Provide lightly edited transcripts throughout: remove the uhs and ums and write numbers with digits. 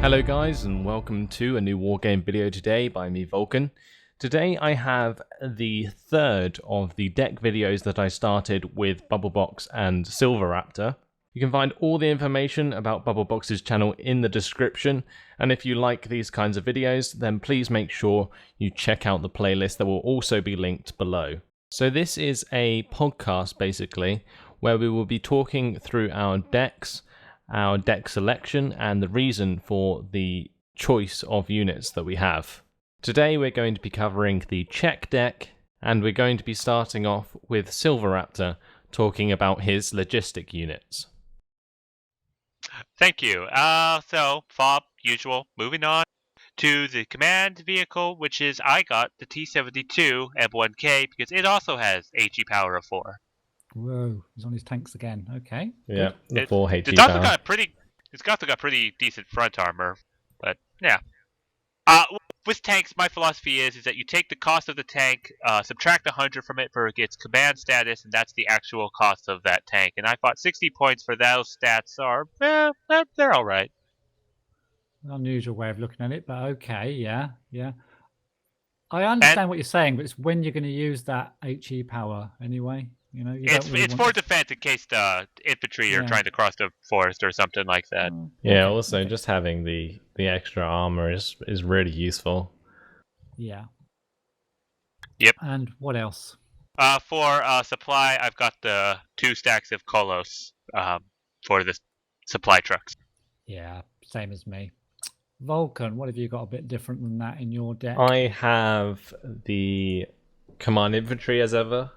Hello guys, and welcome to a new Wargame video today by me, Vulcan. Today I have the third of the deck videos that I started with Bubblebox and SilverRaptor. You can find all the information about Bubblebox's channel in the description, and if you like these kinds of videos, then please make sure you check out the playlist that will also be linked below. So this is a podcast basically, where we will be talking through our decks, our deck selection, and the reason for the choice of units that we have. Today we're going to be covering the Czech deck, and we're going to be starting off with SilverRaptor, talking about his logistic units. Thank you. So, FOB, usual. Moving on to the command vehicle, which is I got the T-72 M1K because it also has HE power of 4. Whoa, he's on his tanks again. Okay. Yeah, the 4 HE It's also power. got pretty decent front armor, but yeah. With tanks, my philosophy is that you take the cost of the tank, subtract 100 from it for its command status, and that's the actual cost of that tank. And I thought 60 points for those stats are, they're all right. An unusual way of looking at it, but okay, yeah. I understand what you're saying, but it's when you're going to use that HE power anyway. You know, it's for defense in case the infantry are trying to cross the forest or something like that. Yeah, also just having the extra armor is really useful. Yeah. Yep. And what else? For supply, I've got the 2 stacks of Kolos for the supply trucks. Yeah, same as me. Vulcan, what have you got a bit different than that in your deck? I have the command infantry as ever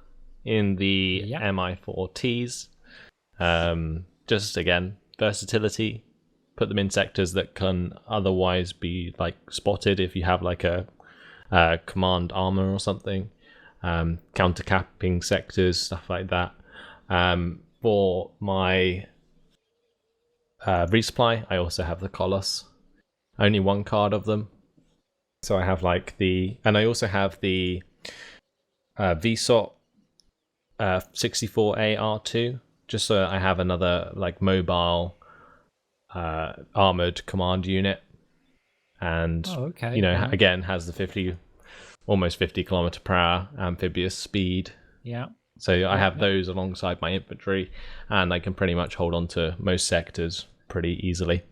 in the Mi-4Ts. Just again, versatility. Put them in sectors that can otherwise be like spotted if you have like a command armor or something. Counter capping sectors, stuff like that. For my resupply, I also have the Colossus. Only 1 card of them. So I have like and I also have the VSOT 64A-R2, just so I have another like mobile armored command unit, and again has the almost 50 kilometer per hour amphibious speed. Yeah. So I have those alongside my infantry, and I can pretty much hold on to most sectors pretty easily.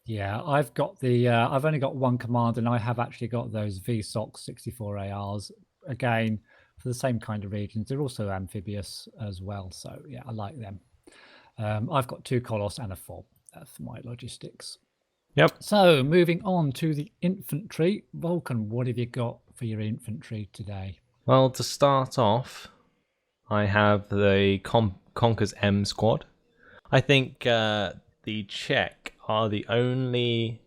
Yeah, I've got I've only got 1 command, and I have actually got those VSOC 64ARs again for the same kind of regions. They're also amphibious as well, so yeah, I like them. I've got 2 Kolos and a FOB. That's my logistics. Yep. So moving on to the infantry. Vulcan, what have you got for your infantry today? Well, to start off, I have the Conquers M squad. I think the Czech are the only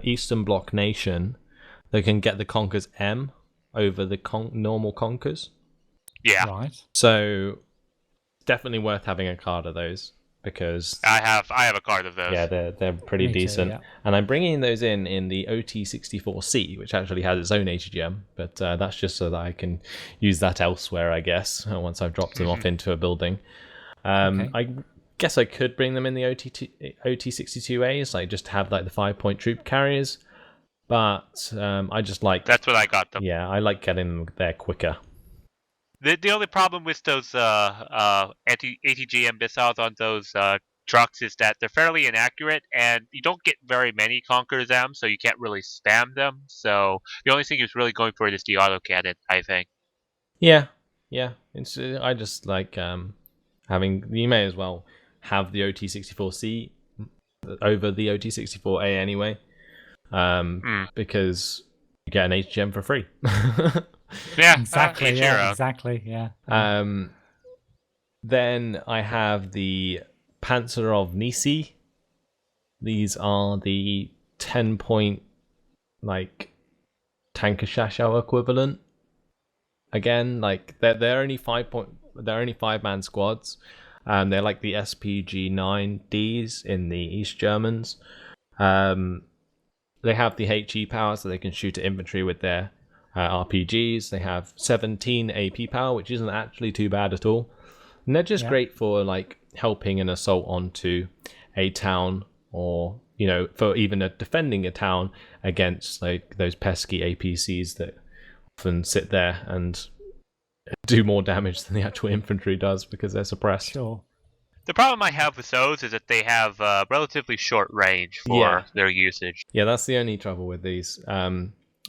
Eastern Bloc nation that can get the Conquers M over the normal Conquers. Yeah. Right. So definitely worth having a card of those, because I have a card of those. Yeah, they're pretty decent. Too, yeah. And I'm bringing those in the OT64C, which actually has its own HGM, but that's just so that I can use that elsewhere, I guess, once I've dropped them off into a building. I guess I could bring them in the OT62As, like just have like the 5-point troop carriers, but I just like... That's what I got them. Yeah, I like getting them there quicker. The only problem with those ATGM missiles on those trucks is that they're fairly inaccurate, and you don't get very many Conquerors M, so you can't really spam them. So the only thing is really going for it is the autocannon, I think. Yeah. It's I just like having... You may as well have the OT64C over the OT64A anyway, because you get an HGM for free. Yeah, exactly. Yeah. Then I have the Panther of Neesee. These are the 10-point like tanker shashow equivalent. Again, like they're only 5-man squads. They're like the SPG-9Ds in the East Germans. They have the HE power, so they can shoot at infantry with their RPGs. They have 17 AP power, which isn't actually too bad at all. And they're just great for like helping an assault onto a town or for even defending a town against like those pesky APCs that often sit there and do more damage than the actual infantry does because they're suppressed. Sure. The problem I have with those is that they have relatively short range for their usage. Yeah, that's the only trouble with these.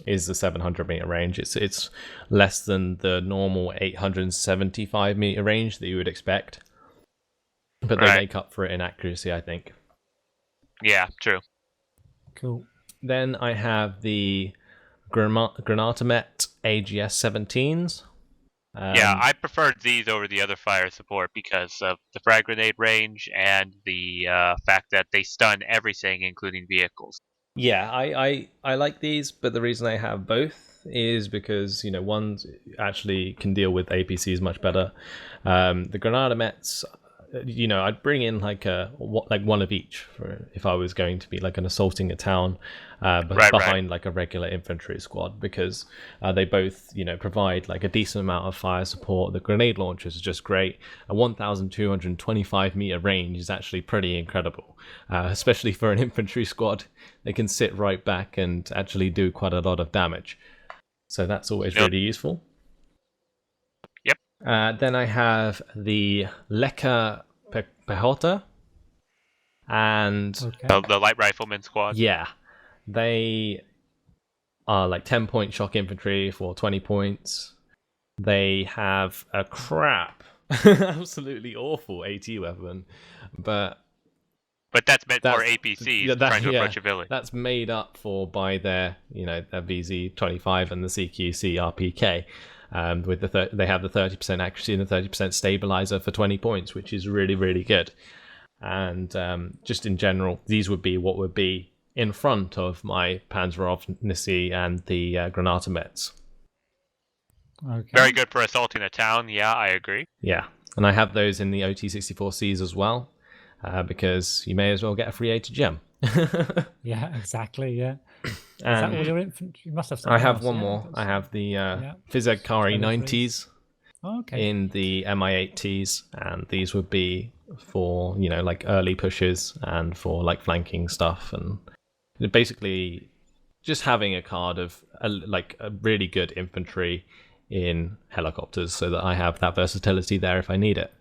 Is the 700 meter range. It's less than the normal 875 meter range that you would expect, but they make up for it in accuracy, I think. Yeah, true. Cool. Then I have the Granatomet AGS 17s. I preferred these over the other fire support because of the frag grenade range and the fact that they stun everything, including vehicles. Yeah, I like these, but the reason I have both is because one actually can deal with APCs much better. The Granatomets, I'd bring in like one of each for if I was going to be like an assaulting a town, behind like a regular infantry squad, because they both provide like a decent amount of fire support. The grenade launchers are just great. A 1,225 meter range is actually pretty incredible, especially for an infantry squad. They can sit right back and actually do quite a lot of damage, so that's always really useful. Then I have the Lekka Pehota and the light rifleman squad. Yeah, they are like 10-point shock infantry for 20 points. They have a crap, absolutely awful AT weapon, but that's meant for APCs trying to approach a village. That's made up for by their their VZ25 and the CQC RPK. With they have the 30% accuracy and the 30% stabilizer for 20 points, which is really, really good. And just in general, these would be what would be in front of my Panther of Neesee and the Granatomets. Okay. Very good for assaulting a town. Yeah, I agree. Yeah, and I have those in the OT-64Cs as well, because you may as well get a free AT gem. Yeah, exactly. Yeah. Is And that all your infantry? You must have something I have else, one more. I have the Physegkari 90s in the MI8Ts, and these would be for like early pushes and for like flanking stuff, and basically just having a card of a really good infantry in helicopters, so that I have that versatility there if I need it.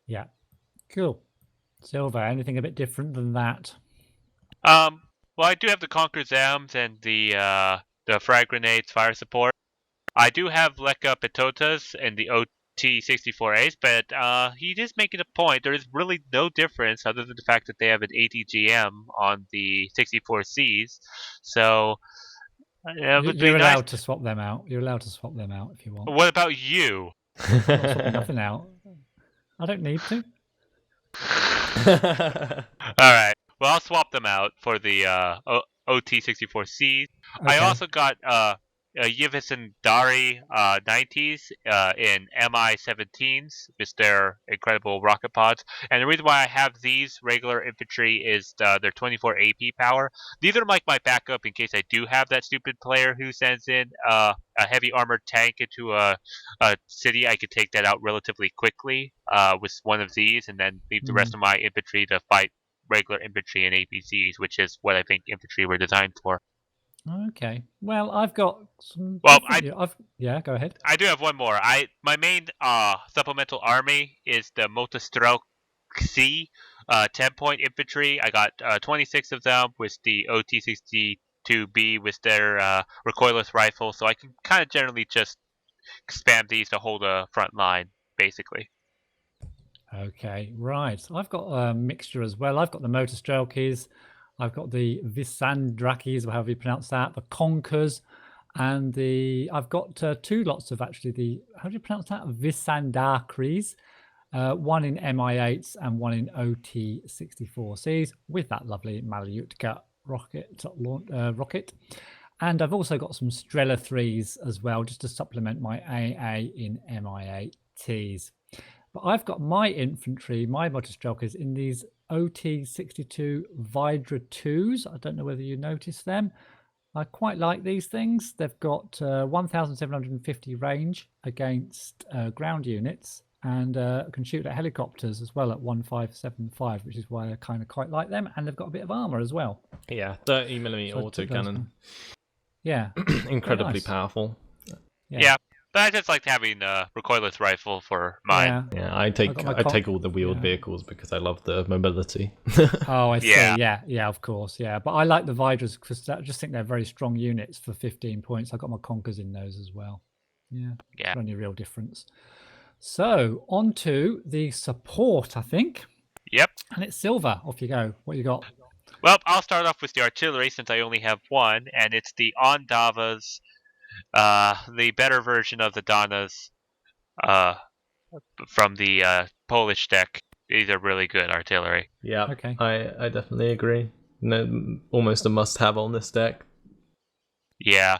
Yeah, cool. Silver, anything a bit different than that? Well, I do have the Conquer Zams and the frag grenades fire support. I do have Lekka Petotas and the OT-64As, but he is making a point. There is really no difference other than the fact that they have an ATGM on the 64Cs. So you're allowed to swap them out. You're allowed to swap them out if you want. What about you? I'm not swapping nothing out. I don't need to. All right. Well, I'll swap them out for the OT-64Cs. Okay. I also got Yivison Dari 90s in MI-17s with their incredible rocket pods. And the reason why I have these regular infantry is their 24 AP power. These are like my backup in case I do have that stupid player who sends in a heavy armored tank into a city. I could take that out relatively quickly with one of these, and then leave the rest of my infantry to fight regular infantry and APCs, which is what I think infantry were designed for. Okay. Well, I've got some. Well, go ahead. I do have one more. My main supplemental army is the Multistroke C 10-point infantry. I got 26 of them with the OT-62B with their recoilless rifle, so I can kind of generally just spam these to hold a front line, basically. Okay, right. I've got a mixture as well. I've got the Motorstrelkies, I've got the Visandrakis, or however you pronounce that, the Conkers, and I've got two lots of actually how do you pronounce that? Visandakris, one in MI8s and one in OT-64Cs with that lovely Malyutka rocket. And I've also got some Strela 3s as well, just to supplement my AA in MI8Ts. But I've got my infantry, my Motorstrelkers, in these OT-62 Vidra 2s. I don't know whether you noticed them. I quite like these things. They've got 1,750 range against ground units, and can shoot at helicopters as well at 1575, which is why I kind of quite like them. And they've got a bit of armor as well. Yeah, 30mm So I took those autocannon. ones. Yeah, Incredibly nice. powerful. Yeah, but I just liked having a recoilless rifle for mine. Yeah. Yeah, I take all the wheeled yeah. vehicles because I love the mobility. Oh, I see. Yeah. Yeah, of course. Yeah, but I like the Vidras because I just think they're very strong units for 15 points. I got my Conkers in those as well. Yeah, Yeah. only real difference. So on to the support, I think, Yep. and it's Silver. Off you go. What you got? Well, I'll start off with the artillery since I only have one, and it's the Ondavas, the better version of the Danas, from the Polish deck. These are really good artillery. Yeah, Okay. I definitely agree. No, almost a must-have on this deck. Yeah.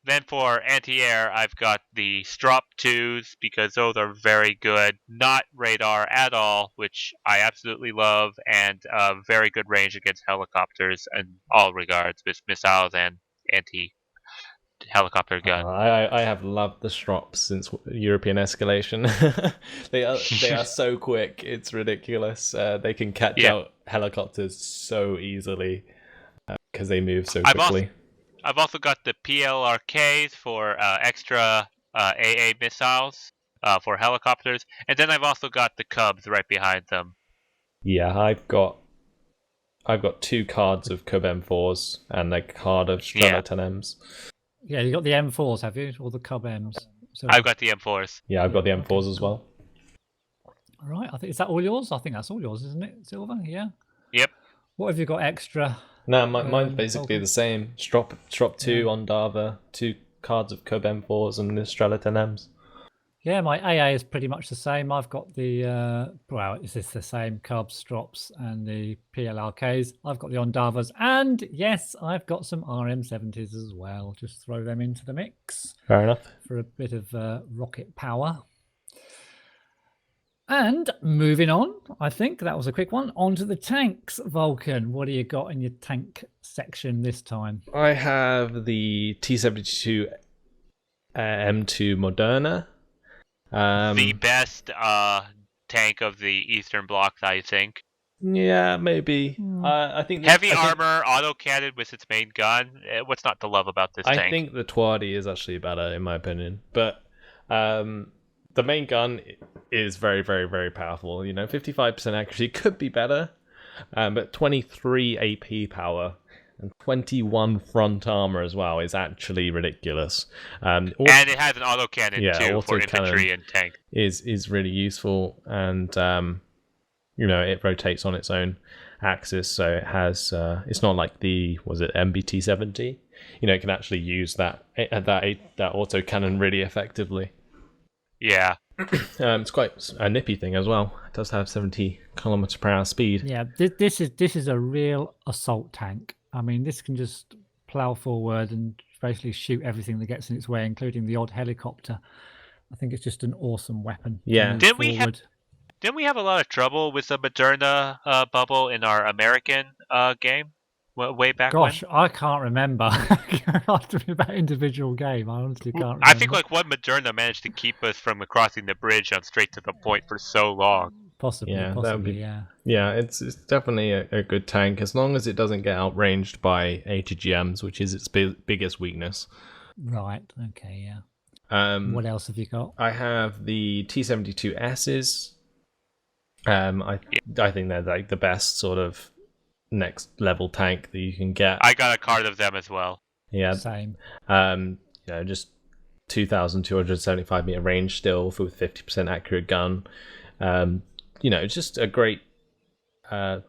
Then for anti-air, I've got the Strop 2s because those are very good. Not radar at all, which I absolutely love, and very good range against helicopters in all regards with missiles and anti-helicopter gun. I have loved the Strops since European escalation. they are so quick, it's ridiculous. They can catch out helicopters so easily because they move so quickly. I've also got the PLRKs for extra AA missiles for helicopters, and then I've also got the Cubs right behind them. Yeah, I've got 2 cards of Cub M4s and a card of Strela 10Ms. Yeah, you got the M4s, have you, or the Cub Ms? So, I've got the M4s. Yeah, I've got the M4s as well. all right. I think is that all yours? I think that's all yours, isn't it, Silver? Yeah. Yep. What have you got extra? No, mine's basically Vulcan? the same. Strop 2 on Dava, 2 cards of Cub M4s and the Strela 10Ms. Yeah, my AA is pretty much the same. I've got the is this the same Cubs, Strops, and the PLRKs? I've got the Ondavas, and yes, I've got some RM70s as well. Just throw them into the mix Fair enough. for a bit of rocket power. And moving on, I think that was a quick one. On to the tanks, Vulcan. What do you got in your tank section this time? I have the T-72 M2 Moderna. The best tank of the Eastern Bloc, I think. Yeah, maybe. I think Heavy armor, autocannon with its main gun. What's not to love about this tank? I think the Twadi is actually better, in my opinion. But the main gun is very, very, very powerful. 55% accuracy could be better, but 23 AP power and 21 front armor as well is actually ridiculous. And it has an autocannon too for infantry and tank. Is really useful, and it rotates on its own axis, so it has. It's not like the MBT 70. It can actually use that autocannon really effectively. Yeah. It's quite a nippy thing as well. It does have 70 km/h speed. Yeah, this is a real assault tank. I mean, this can just plow forward and basically shoot everything that gets in its way, including the odd helicopter. I think it's just an awesome weapon. Yeah. Didn't we have a lot of trouble with the Moderna bubble in our American game way back when? Gosh, I can't remember. After that individual game, I honestly can't remember. I think one Moderna managed to keep us from crossing the bridge on straight to the point for so long. Possibly, yeah. Yeah, it's definitely a good tank, as long as it doesn't get outranged by ATGMs, which is its biggest weakness. Right, okay, yeah. What else have you got? I have the T-72Ss. I think they're like the best sort of next level tank that you can get. I got a card of them as well. Yeah. Same. Just 2,275 meter range still with 50% accurate gun. Just a great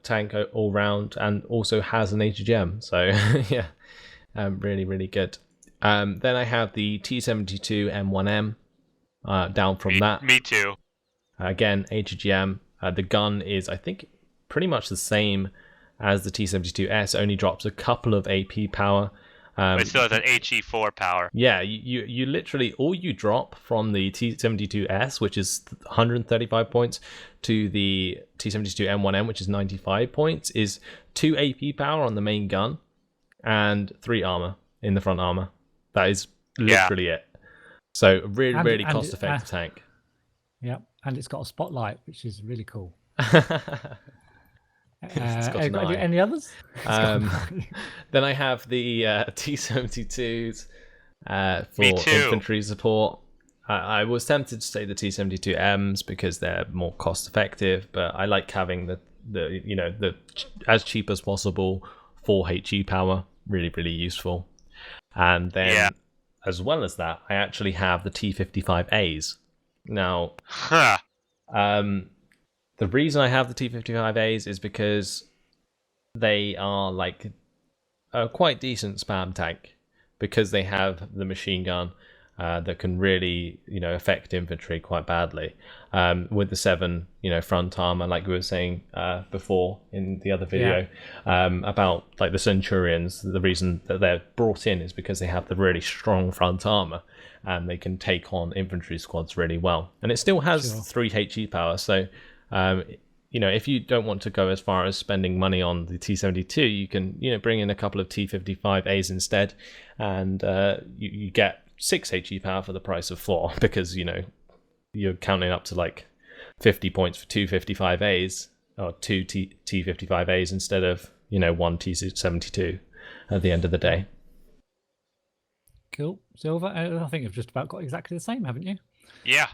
tank all round, and also has an ATGM. So yeah, really, really good. Then I have the T-72 M1M down from that. Me too. Again, ATGM. The gun is, I think, pretty much the same as the T-72S, only drops a couple of AP power. But it still has an HE4 power. Yeah, you literally, all you drop from the T-72S, which is 135 points, to the T-72 M1M, which is 95 points, is 2 AP power on the main gun and 3 armor in the front armor. That is literally it. So really cost-effective tank. Yeah, and it's got a spotlight, which is really cool. It's got an eye. Any others? Then I have the T-72s for Me too. infantry support. I was tempted to say the T-72Ms because they're more cost effective, but I like having the as cheap as possible 4 HE power. Really, really useful. And then, as well as that, I actually have the T-55As. Now, the reason I have the T-55As is because they are like a quite decent spam tank because they have the machine gun that can really, affect infantry quite badly. With the 7, front armor, like we were saying before in the other video about like the Centurions. The reason that they're brought in is because they have the really strong front armor and they can take on infantry squads really well. And it still has 3 HE power, so if you don't want to go as far as spending money on the T-72, you can bring in a couple of T-55As instead, and you get 6 HE power for the price of 4 because you're counting up to like 50 points for 2 55As or 2 T-55As instead of 1 T-72 at the end of the day. Cool. Silver, I think you've just about got exactly the same, haven't you? Yeah.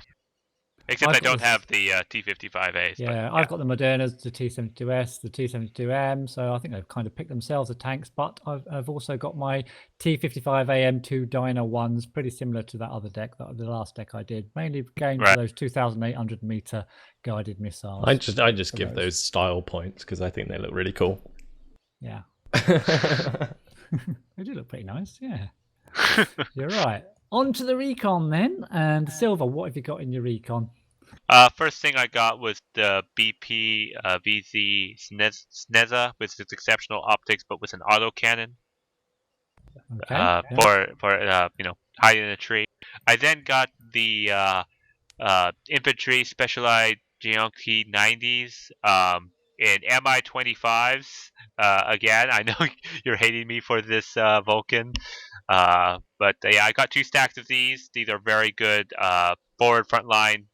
Except I don't have the T-55As. Yeah, I've got the Modernas, the T-72S, the T-72M, so I think they've kind of picked themselves as tanks, but I've also got my T-55A M2 Dyna ones, pretty similar to that other deck, the last deck I did, mainly going for those 2,800 meter guided missiles. I just give those style points because I think they look really cool. Yeah. They do look pretty nice, yeah. You're right. On to the recon then, and Silver, what have you got in your recon? First thing I got was the BP VZ Sneza with its exceptional optics, but with an auto cannon. For hiding in a tree. I then got the infantry specialized Gyeonggi 90s in MI-25s. Again, I know you're hating me for this, Vulcan. But I got 2 stacks of these. These are very good forward frontline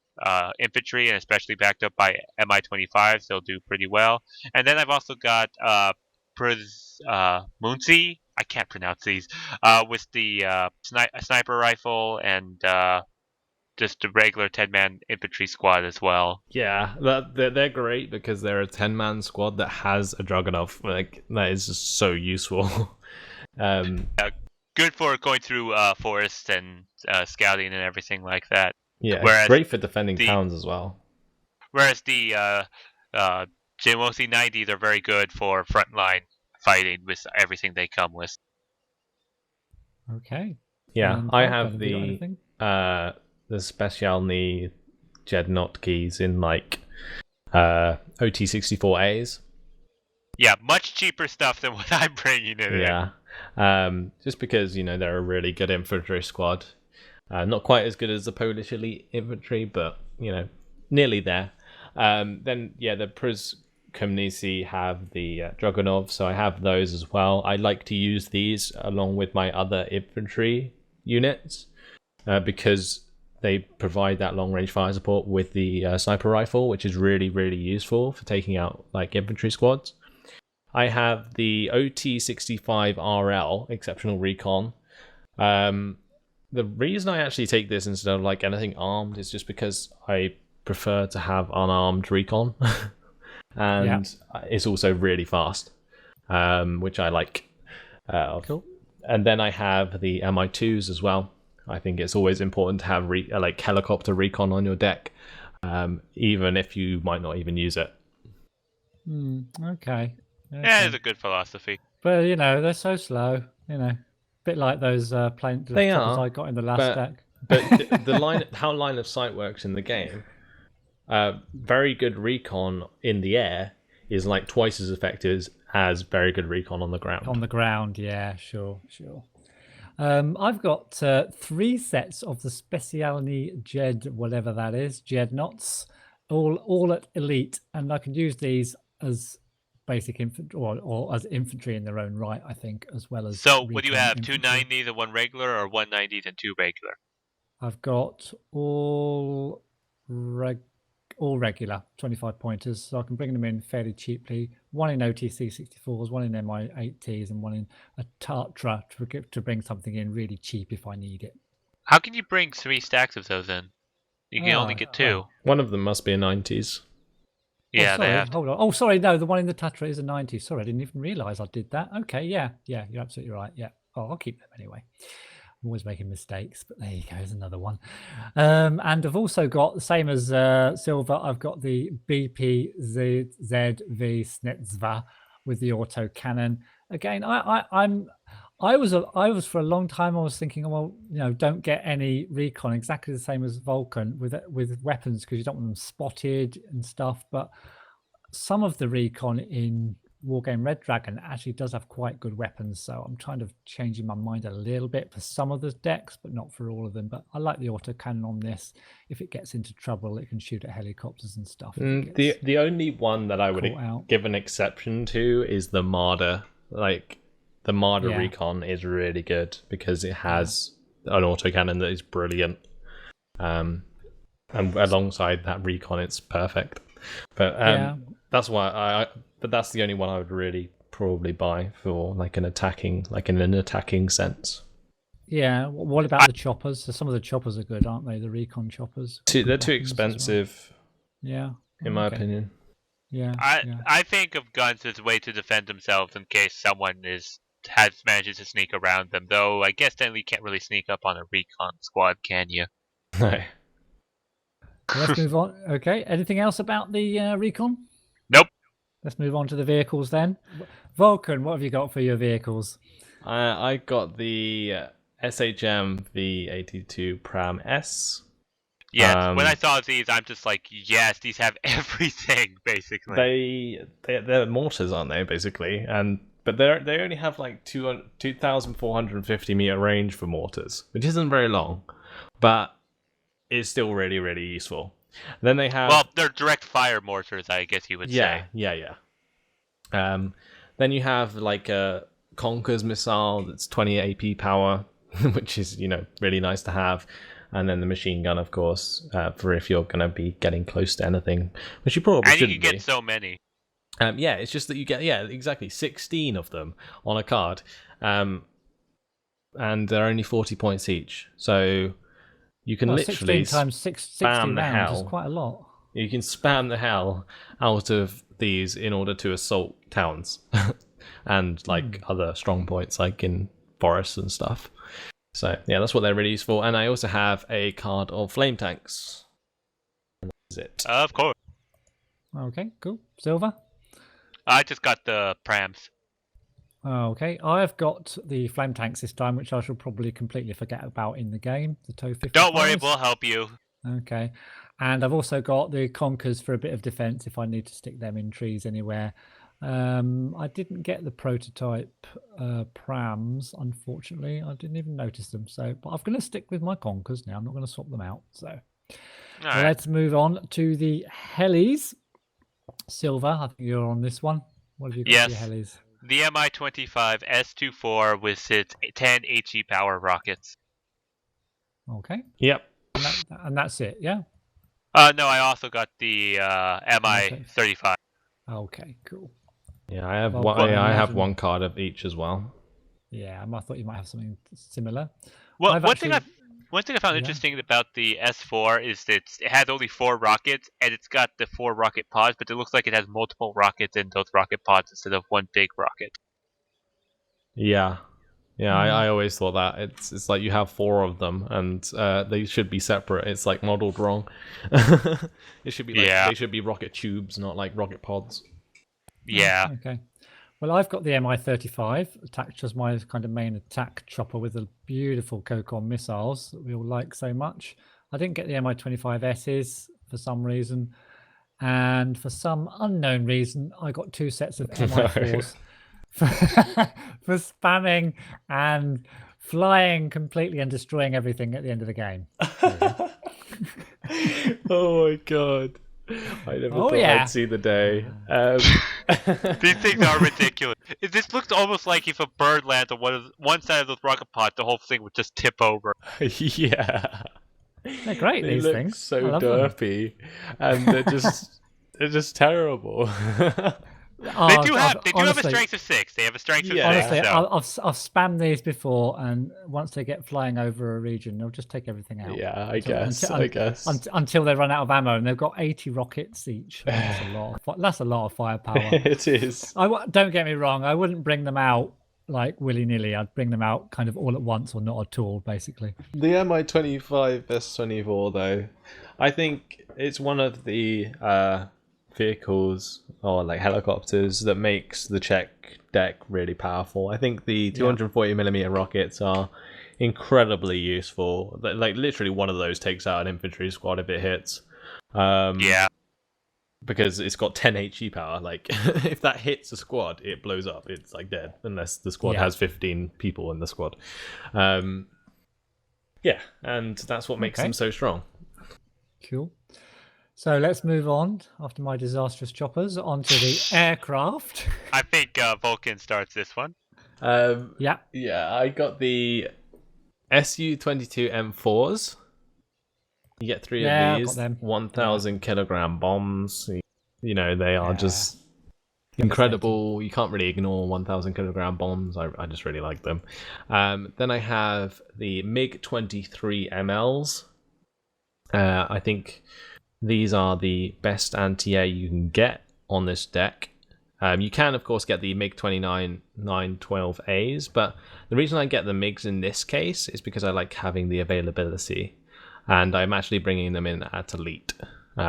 infantry, and especially backed up by MI-25s. They'll do pretty well. And then I've also got Munzi. I can't pronounce these. With the sniper rifle and just a regular 10-man infantry squad as well. Yeah, they're great because they're a 10-man squad that has a Dragunov. Like, that is just so useful. Good for going through forests and scouting and everything like that. Yeah, whereas great for defending towns as well. Whereas the JMOC 90s are very good for frontline fighting with everything they come with. Okay. Yeah, I have the Specialny Jednotkeys in like OT-64As. Yeah, much cheaper stuff than what I'm bringing in. Yeah, just because they're a really good infantry squad. Not quite as good as the Polish elite infantry, but nearly there. Then the Panther of Neesee have the Dragunov, so I have those as well. I like to use these along with my other infantry units because they provide that long range fire support with the sniper rifle, which is really, really useful for taking out like infantry squads. I have the OT-65RL exceptional recon. The reason I actually take this instead of like anything armed is just because I prefer to have unarmed recon, and it's also really fast, which I like. Cool. And then I have the MI2s as well. I think it's always important to have like helicopter recon on your deck, even if you might not even use it. Okay. Yeah, it's a good philosophy. But they're so slow. Bit like those plane choppers I got in the last deck. But how line of sight works in the game, very good recon in the air is like twice as effective as very good recon on the ground. On the ground, yeah, sure. I've got 3 sets of the Specialny Jed, whatever that is, Jednots, all at elite, and I can use these as basic infantry or as infantry in their own right, I think, as well as. So, what do you have? 290s and 1 regular, or 190s and 2 regular? I've got all all regular 25 pointers, so I can bring them in fairly cheaply. One in OTC 64s, one in MI8Ts, and one in a Tatra to bring something in really cheap if I need it. How can you bring 3 stacks of those in? You can only get 2. One of them must be a 90s. Yeah, sorry, they have. Hold on. Oh, sorry, no, the one in the Tatra is a 90. Sorry, I didn't even realise I did that. Okay, yeah, you're absolutely right. Yeah. Oh, I'll keep them anyway. I'm always making mistakes, but there you go. There's another one. And I've also got the same as Silver. I've got the BPZV Snetsva with the auto cannon. Again, I was for a long time. I was thinking, well, don't get any recon. Exactly the same as Vulcan with weapons because you don't want them spotted and stuff. But some of the recon in Wargame Red Dragon actually does have quite good weapons, so I'm kind of changing my mind a little bit for some of the decks, but not for all of them. But I like the autocannon on this. If it gets into trouble, it can shoot at helicopters and stuff. The only one that I would give an exception to is the Marder. Like, the Marder recon is really good because it has an autocannon that is brilliant. And alongside that recon, it's perfect. But that's why but that's the only one I would really probably buy for in an attacking sense. Yeah. What about the choppers? So some of the choppers are good, aren't they? The recon choppers. They're too expensive. Well. Yeah. In my opinion. Yeah. I think of guns as a way to defend themselves in case someone manages to sneak around them. Though I guess then we can't really sneak up on a recon squad, can you? No. Let's move on. Okay. Anything else about the recon? Nope. Let's move on to the vehicles then. Vulcan, what have you got for your vehicles? I got the SHM V82 Pram S. Yeah, when I saw these, I'm just like, yes, these have everything basically. They're mortars, aren't they? Basically, but they only have 2,450 meter range for mortars, which isn't very long, but it's still really, really useful. Then they have they're direct fire mortars, I guess you would say. Yeah. Then you have a Conker's missile that's 20 AP power, which is really nice to have. And then the machine gun, of course, for if you're going to be getting close to anything, which you probably shouldn't be. And you can get so many. It's just that you get, exactly, 16 of them on a card. And they're only 40 points each. So you can literally 16 times 60 rounds is quite a lot. You can spam the hell out of these in order to assault towns and other strong points in forests and stuff. So that's what they're really useful. And I also have a card of flame tanks. And that's it. Of course. Okay, cool. Silver? I just got the prams. Okay, I've got the flame tanks this time, which I shall probably completely forget about in the game. The TOW 50. Don't worry, we'll help you. Okay, and I've also got the Conkers for a bit of defense if I need to stick them in trees anywhere. I didn't get the prototype prams, unfortunately. I didn't even notice them. But I'm going to stick with my Conkers now. I'm not going to swap them out. So let's move on to the helis. Silver, I think you're on this one. What have you got for your helis? The Mi-25 S24 with its 10 HE power rockets. Okay. Yep. And that's it, yeah? No, I also got the Mi-35. Okay, cool. Yeah, I have one card of each as well. Yeah, I thought you might have something similar. Well, one thing I found interesting about the S4 is that it has only 4 rockets, and it's got the 4 rocket pods, but it looks like it has multiple rockets in those rocket pods instead of one big rocket. Yeah. I always thought that it's like you have 4 of them, and they should be separate. It's modeled wrong. It should be they should be rocket tubes, not rocket pods. Yeah. Okay. Well, I've got the Mi-35, attached as my kind of main attack chopper with the beautiful Kokon missiles that we all like so much. I didn't get the Mi-25Ss for some reason. And for some unknown reason, I got 2 sets of Mi-4s for spamming and flying completely and destroying everything at the end of the game. Oh my god. I never thought I'd see the day. These things are ridiculous. This looks almost like if a bird lands on one side of those rocket pods, the whole thing would just tip over. Yeah. They're great. They These look things. I so love them. derpy, and they're just terrible. They do have a honestly, strength of 6. They have a strength of 6. Honestly, So. I've spammed these before, and once they get flying over a region, they'll just take everything out. Yeah, I guess. Until they run out of ammo, and they've got 80 rockets each. That's a lot of firepower. It is. Don't get me wrong. I wouldn't bring them out like willy-nilly. I'd bring them out kind of all at once or not at all, basically. The Mi-25 S24, though, I think it's one of the vehicles or like helicopters that makes the Czech deck really powerful. I think the 240mm rockets are incredibly useful. Like literally one of those takes out an infantry squad if it hits. Because it's got 10 HE power. Like if that hits a squad, it blows up. It's like dead unless the squad has 15 people in the squad. And that's what makes them so strong. Cool. So let's move on, after my disastrous choppers, onto the aircraft. I think Vulcan starts this one. Yeah, I got the Su-22 M4s. You get 3 of these, 1,000 kilogram bombs. You know, they are just incredible. You can't really ignore 1,000 kilogram bombs. I just really like them. Then I have the MiG-23 MLs. I think these are the best anti-air you can get on this deck. You can, of course, get the MiG-29 912As, but the reason I get the MiGs in this case is because I like having the availability, and I'm actually bringing them in at Elite.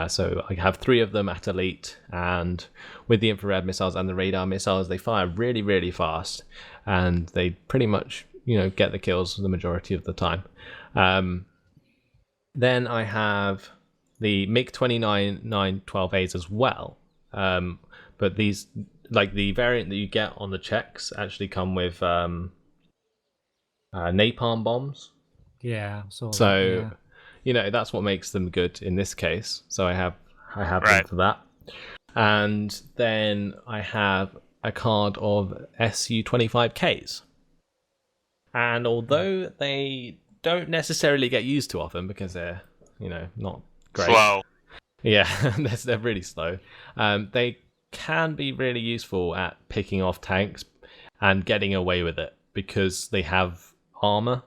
So I have 3 of them at Elite, and with the infrared missiles and the radar missiles, they fire really, really fast, and they pretty much, get the kills the majority of the time. Then I have the MiG-29 912As as well. But these, like the variant that you get on the Czechs, actually come with napalm bombs. Yeah. That's what makes them good in this case. So I have them for that. And then I have a card of Su-25Ks. And although they don't necessarily get used too often because they're, not great. Slow. Yeah, they're really slow. They can be really useful at picking off tanks and getting away with it because they have armor,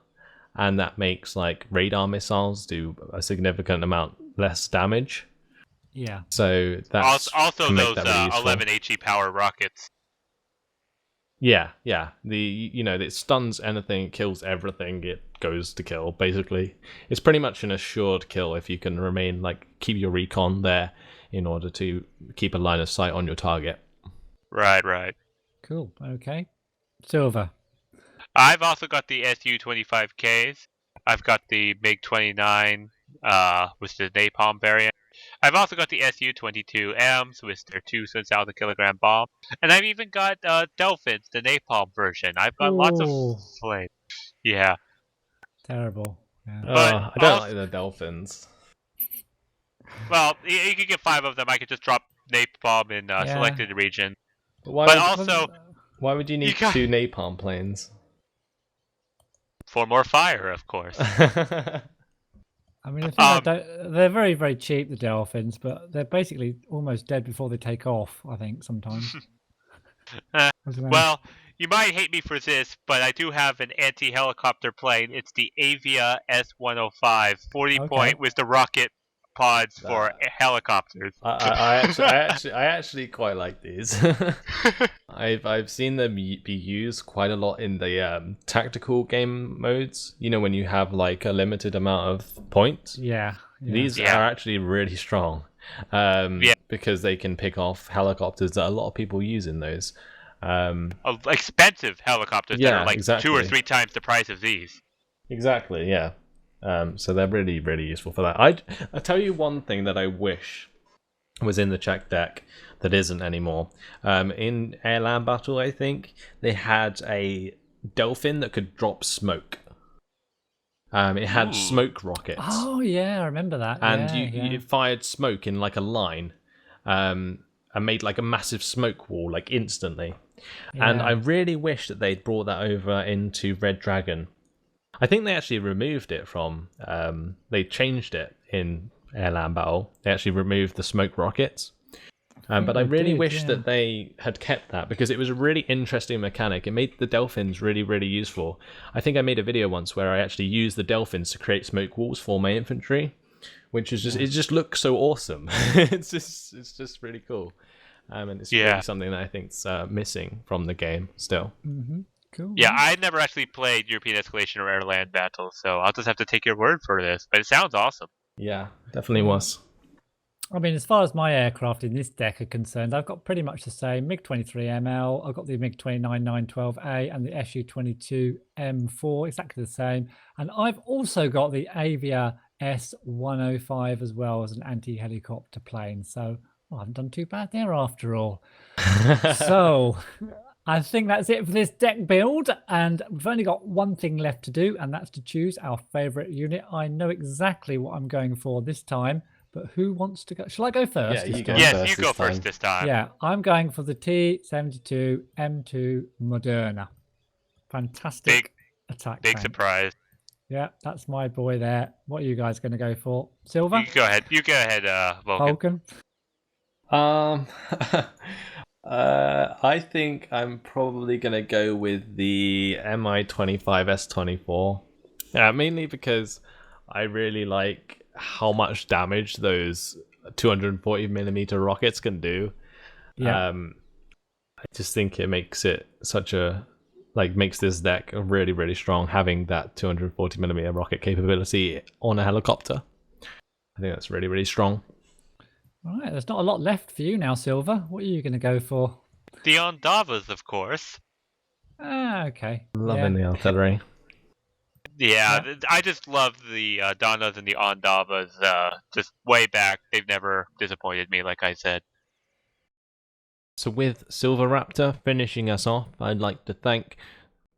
and that makes like radar missiles do a significant amount less damage. Yeah. So that's also those 11 HE power rockets. Yeah. It stuns anything, it kills everything it goes to kill, basically. It's pretty much an assured kill if you can keep your recon there in order to keep a line of sight on your target. Right. Cool. Okay. Silver. I've also got the Su-25Ks. I've got the MiG-29 with the napalm variant. I've also got the Su-22Ms with their 2,000 kilogram bomb. And I've even got Dolphins, the napalm version. I've got lots of flames. Yeah. Terrible. Yeah. I don't like the Dolphins. Well, you can get 5 of them. I could just drop napalm in selected region. Why would you need 2 napalm planes? For more fire, of course. I mean, they're very, very cheap, the Dolphins, but they're basically almost dead before they take off, I think, sometimes. Well, you might hate me for this, but I do have an anti-helicopter plane. It's the Avia S-105, 40-point with the rocket pods for helicopters. I actually quite like these. I've seen them be used quite a lot in the tactical game modes. When you have like a limited amount of points. Yeah. These are actually really strong. Because they can pick off helicopters that a lot of people use in those. Expensive helicopters that are like exactly 2 or 3 times the price of these. Exactly. Yeah. So they're really, really useful for that. I'll tell you one thing that I wish was in the Czech deck that isn't anymore. In Air Land Battle, I think, they had a Dolphin that could drop smoke. It had smoke rockets. Oh, yeah, I remember that. And you fired smoke in like a line and made like a massive smoke wall like instantly. Yeah. And I really wish that they'd brought that over into Red Dragon. I think they actually removed it from. They changed it in Airland Battle. They actually removed the smoke rockets. But I really wish that they had kept that, because it was a really interesting mechanic. It made the Delphins really, really useful. I think I made a video once where I actually used the Delphins to create smoke walls for my infantry, which is just, it just looks so awesome. it's just really cool. And it's really something that I think's missing from the game still. Mm-hmm. Cool. Yeah, I never actually played European Escalation or Airland Battle, so I'll just have to take your word for this. But it sounds awesome. Yeah, definitely was. I mean, as far as my aircraft in this deck are concerned, I've got pretty much the same MiG-23ML, I've got the MiG-29-912A and the Su-22M4, exactly the same. And I've also got the Avia S-105 as well as an anti-helicopter plane. So I haven't done too bad there after all. So I think that's it for this deck build. And we've only got one thing left to do, and that's to choose our favorite unit. I know exactly what I'm going for this time. But who wants to go? Shall I go first? Yeah, you go Yes, you go first this time. Yeah, I'm going for the T-72 M2 Moderna. Fantastic attack Big tank. surprise. Yeah, that's my boy there. What are you guys going to go for? Silver? You go ahead. Vulcan. I think I'm probably going to go with the Mi-25 S24. Yeah, mainly because I really like how much damage those 240mm rockets can do. Yeah. I just think it makes it makes this deck really, really strong, having that 240mm rocket capability on a helicopter. I think that's really, really strong. All right, there's not a lot left for you now, Silver. What are you going to go for? The Ondavas, of course. Okay. Loving the artillery. Yeah, I just love the Donnas and the Ondavas. Just way back, they've never disappointed me, like I said. So with SilverRaptor finishing us off, I'd like to thank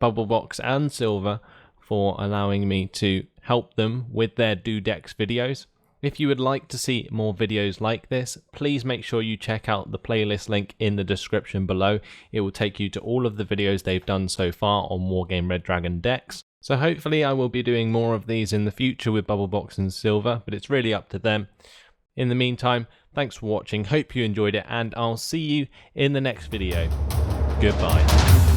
Bubblebox and Silver for allowing me to help them with their Do Decks videos. If you would like to see more videos like this, please make sure you check out the playlist link in the description below. It will take you to all of the videos they've done so far on Wargame Red Dragon decks. So hopefully I will be doing more of these in the future with Bubblebox and Silver, but it's really up to them. In the meantime, thanks for watching, hope you enjoyed it, and I'll see you in the next video. Goodbye.